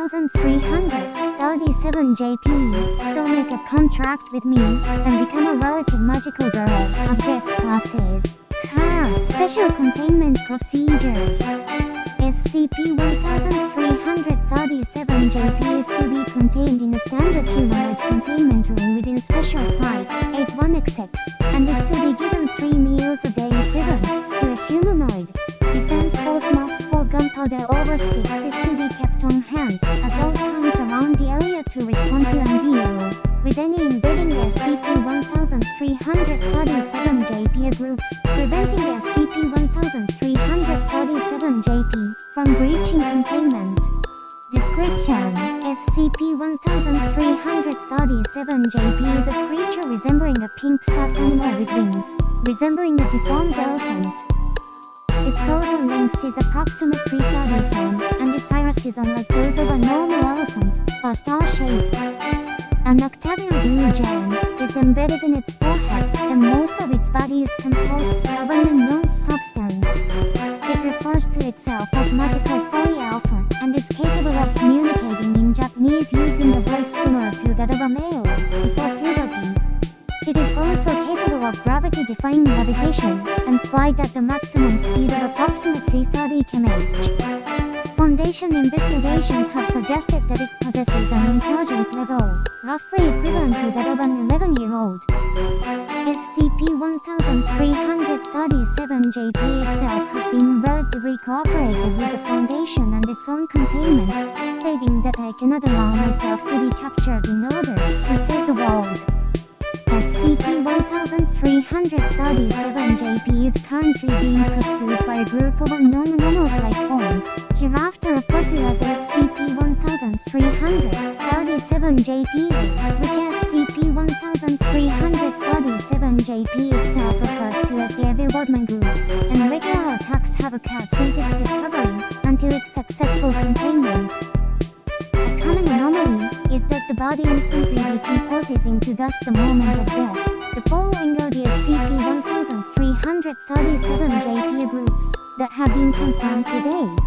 SCP-1337-JP, so make a contract with me, and become a relative magical girl. Object classes. Special containment procedures. SCP-1337-JP is to be contained in a standard humanoid containment room within special Site 81XX, and is to be given 3 meals a day equivalent to a humanoid. Defense Force Mark 4 gunpowder over sticks is to be kept on hand at all times around the area to respond to and deal with any invading the SCP-1337-JP groups, preventing the SCP-1337-JP from breaching containment. Description: SCP-1337-JP is a creature resembling a pink stuffed animal with wings, resembling a deformed elephant. Its total length is approximately 330 cm, and its iris is unlike those of a normal elephant, are star-shaped. An octagonal blue gem is embedded in its forehead, and most of its body is composed of an unknown substance. It refers to itself as Magical Folly Alpha, and is capable of communicating in Japanese using a voice similar to that of a male before puberty. It is also capable of gravity-defying levitation, and flight at the maximum speed of approximately 30 km/h. Foundation investigations have suggested that it possesses an intelligence level roughly equivalent to that of an 11-year-old. SCP-1337-JP itself has been relatively cooperative with the Foundation and its own containment, stating that I cannot allow myself to be captured in order to save the world. SCP-1337-JP is currently being pursued by a group of unknown anomalous life forms, hereafter referred to as SCP-1337-JP, which SCP-1337-JP itself refers to as the Evil Woodman Group, and regular attacks have occurred since its discovery, until its successful containment. A common anomaly is that the body instantly decomposes into dust the moment of death. The following are the SCP-1337-JP groups that have been confirmed to date.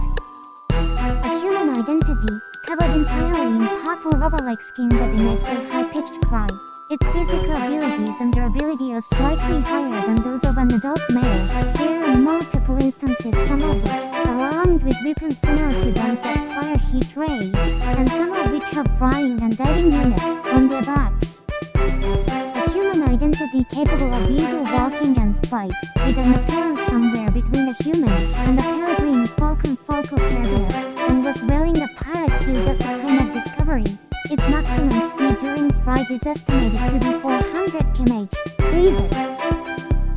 A human identity, covered entirely in purple rubber-like skin that emits a high-pitched cry. Its physical abilities and durability are slightly higher than those of an adult male. There are multiple instances, some of which are armed with weapons similar to guns that fire heat rays, and some of which have flying and diving units on their backs. A human identity capable of either walking and fight, with an appearance somewhere between a human and a peregrine falcon Falcoperbius, and was wearing a pirate suit at the time of discovery. Its maximum speed during flight is estimated to be 400 km/h. Treated.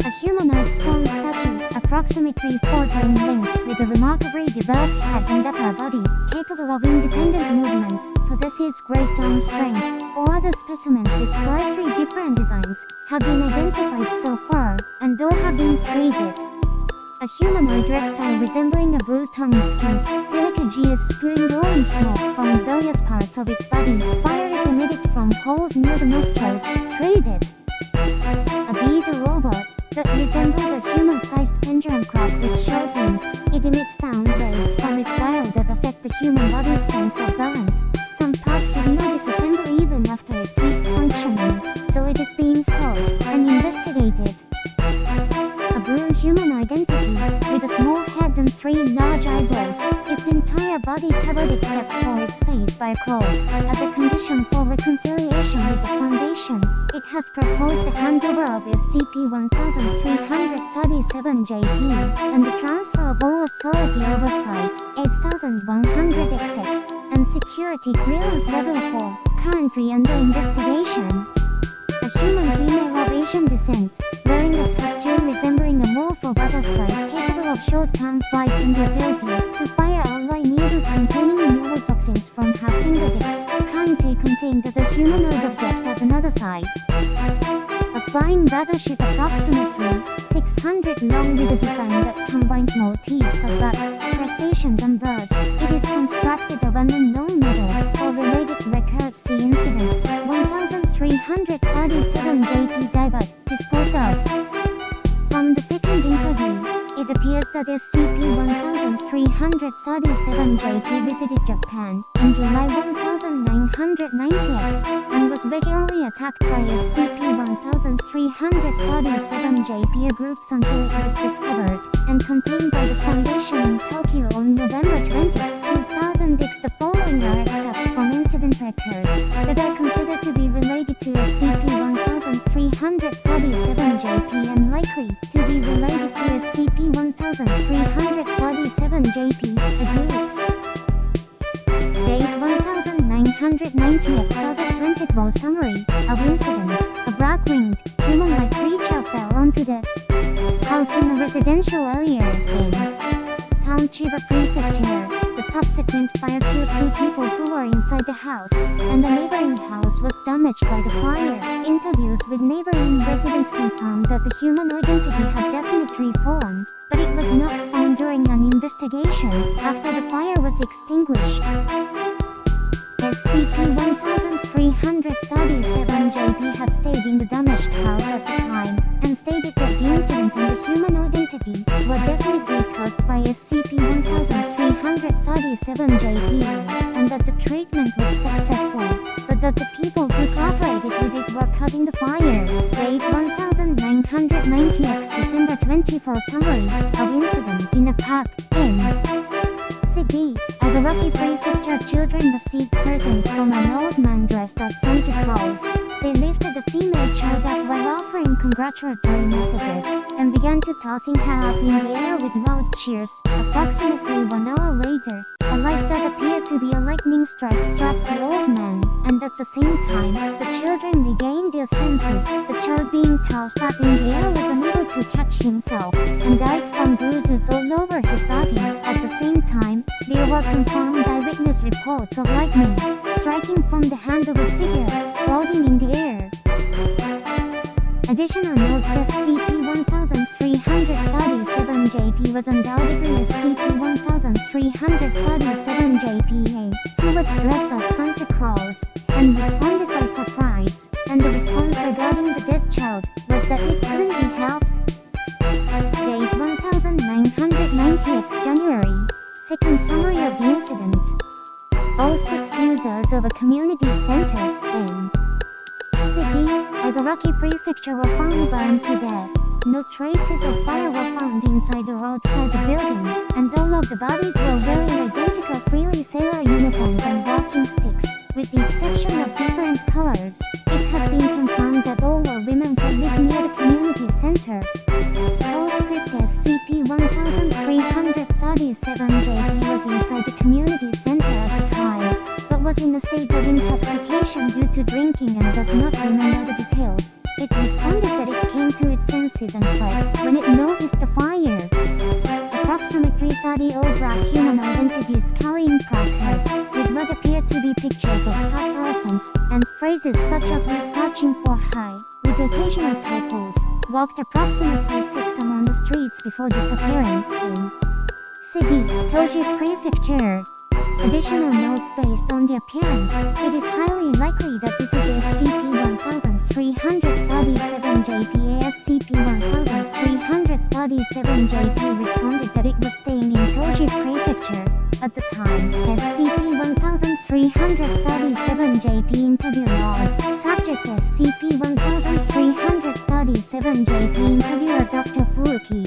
A humanoid stone statue, approximately 4 in length, with a remarkably developed head and upper body, capable of independent movement, possesses great arm strength. 4 other specimens with slightly different designs have been identified so far, and all have been treated. A humanoid reptile resembling a blue-tongued skink, Delicageous spewing glowing smoke from various parts of its body. Fire is emitted from holes near the nostrils. Traded. A beetle robot that resembles a human-sized pendulum clock with short limbs. It emits sound waves from its dial that affect the human body's sense of balance. Some parts did not disassemble even after it ceased functioning, so it is being stored and investigated. A blue human identity, with a small head and 3 large eyebrows, its entire body covered except for its face by a cloak. As a condition for reconciliation with the Foundation, it has proposed the handover of SCP-1337-JP, and the transfer of all authority over Site 8100XX, and security clearance level 4, currently under investigation. A human female of Asian descent, wearing a costume resembling a morpho butterfly, capable of short-term flight and the ability to fire ally needles containing neurotoxins from her fingertips, currently contained as a humanoid object at another site. A flying battleship approximately 600 long with a design that combines motifs of bats, crustaceans and birds. It is constructed of an unknown metal, or related records see incident 1337-JP divert, disposed of. From the second interview, it appears appears that SCP-1337-JP visited Japan in July 1990X and was regularly attacked by SCP-1337-JP groups until it was discovered and contained by the Foundation in Tokyo on November 20, 2000X. The following are excerpts from incident records that are considered to be related to SCP-1337-JP and likely to be related to SCP-1337-JP groups. Date 1990X August 20th. Summary of incident. A black-winged, human-like creature fell onto the house in a residential area in Town Chiba Prefecture. The subsequent fire killed 2 people who were inside the house, and the neighboring house was damaged by the fire. Interviews with neighboring residents confirmed that the human identity had definitely fallen, but it was not found during an investigation after the fire was extinguished. SCP-1337-JP had stayed in the damaged house at the time and stated that the incident and the human identity were definitely caused by SCP-1337-JP and that the treatment was successful, but that the people who cooperated with it were caught in the fire. Date 1990X December 24. Summary of incident. In a park in City, Ibaraki Prefecture, children received presents from an old man dressed as Santa Claus. They lifted the female child up while offering congratulatory messages and began to tossing her up in the air with loud cheers. Approximately 1 hour later, a light that appeared to be a lightning strike struck the old man, and at the same time, the children regained their senses. The child being tossed up in the air was unable to catch himself and died from bruises all over his body. At the same time, there were confirmed eyewitness reports of lightning striking from the hand of a figure floating in the air. Additional notes: SCP-1337-JP was undoubtedly SCP-1337-JPA, who was dressed as Santa Claus and responded by surprise, and the response regarding the dead child was that it couldn't be helped. Date 1990X January 2nd. Summary of the incident. All 6 users of a community center in City, Ibaraki Prefecture were found burned to death. No traces of fire were found inside or outside the building, and all of the bodies were wearing identical frilly sailor uniforms and walking sticks, with the exception of different colors. It has been confirmed that all were women who lived near the community center. Postscript: SCP-1337-JP was inside the community center at the time, but was in a state of intoxication due to drinking and does not remember the details. It responded that it came to its senses and fled when it noticed the fire. Approximately 30 old black human identities carrying placards with what appeared to be pictures of stuffed elephants and phrases such as "we're searching for high," with occasional typos, walked approximately 6 among the streets before disappearing in City, Toji Prefecture. Additional notes: based on the appearance, it is highly likely that this is SCP-1337-JP. SCP-1337-JP responded that it was staying in Toji Prefecture at the time. SCP-1337-JP interview log. Subject: SCP-1337-JP interviewer Dr. Furuki.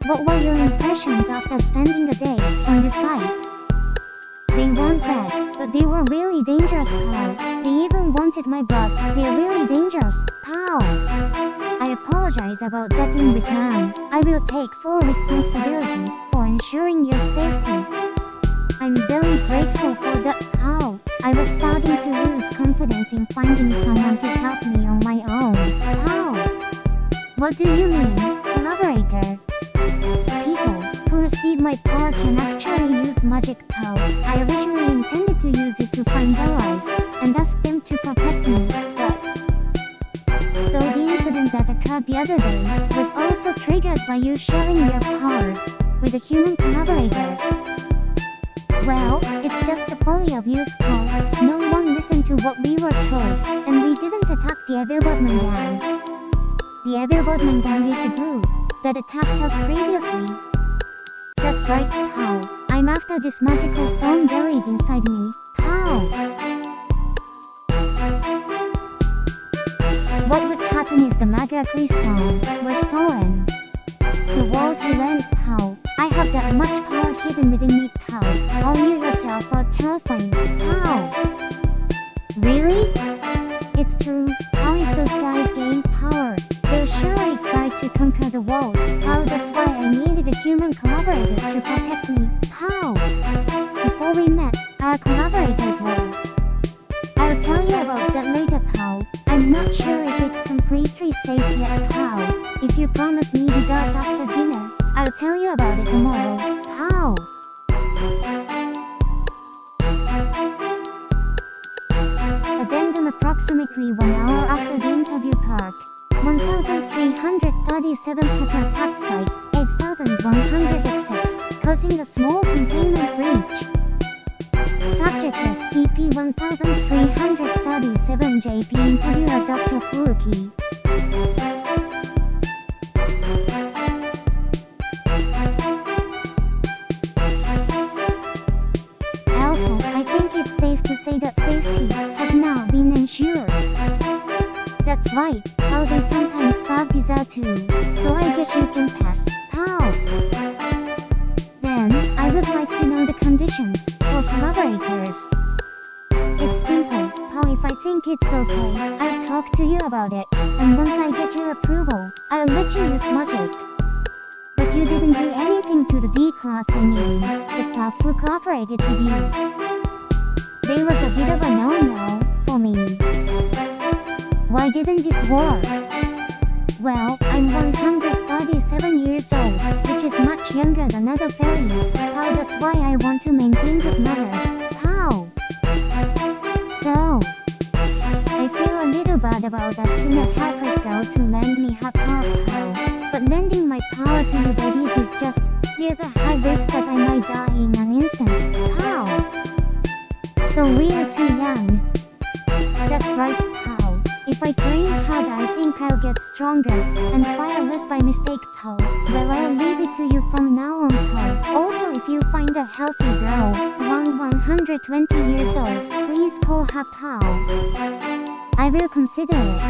What were your impressions after spending a day on the site? They weren't bad, but they were really dangerous, pal. They even wanted my blood. They're really dangerous, pal. I apologize about that in return. I will take full responsibility for ensuring your safety. I'm very grateful for that, pal. I was starting to lose confidence in finding someone to help me on my own, pal. What do you mean, collaborator? People who receive my power can actually use magic power. I originally intended to use it to find allies and ask them to protect me, but... So the incident that occurred the other day was also triggered by you sharing your powers with a human collaborator. Well, it's just the folly of use, Paul. No one listened to what we were told, and we didn't attack the Evilbotman gang. The Evilbotman gang is the group that attacked us previously. That's right, Pal. I'm after this magical stone buried inside me. How? What would happen if the Maga Stone was stolen? The world will end, Pal. I have that much power hidden within me, Pal. All you yourself are terrifying, Pal. Really? It's true. How if those guys gain power? They'll surely try to conquer the world. Pal, that's why I needed a human collaborator to protect me. Pal. Before we met, our collaborators were. I'll tell you about that later, Pal. I'm not sure if it's completely safe yet, Pal. If you promise me dessert after dinner, I'll tell you about it tomorrow, Pal. Addendum approximately 1 hour after the interview park. 1337 Pepper attacked site, 8100 access, causing a small containment breach. Subject SCP-1337-JP interviewer Dr. Furuki. Alpha, I think it's safe to say that safety has now been ensured. That's right, how they sometimes serve dessert too, so I guess you can pass, Pal. Then, I would like to know the conditions for collaborators. It's simple, Pal. If I think it's okay, I'll talk to you about it, and once I get your approval, I'll let you use magic. But you didn't do anything to the D-class, I mean, the staff who cooperated with you. There was a bit of a no-no for me. Why didn't it work? Well, I'm 137 years old, which is much younger than other fairies. Pal, that's why I want to maintain good manners. Pal. So, I feel a little bad about asking a helper's girl to lend me her power, Pal. But lending my power to you babies is just, there's a high risk that I might die in an instant. Pal. So we're too young. That's right, Pal. If I train hard, I think I'll get stronger and fire less by mistake, Pal. Well, I'll leave it to you from now on, Pal. Also, if you find a healthy girl, around 120 years old, please call her Pal. I will consider it.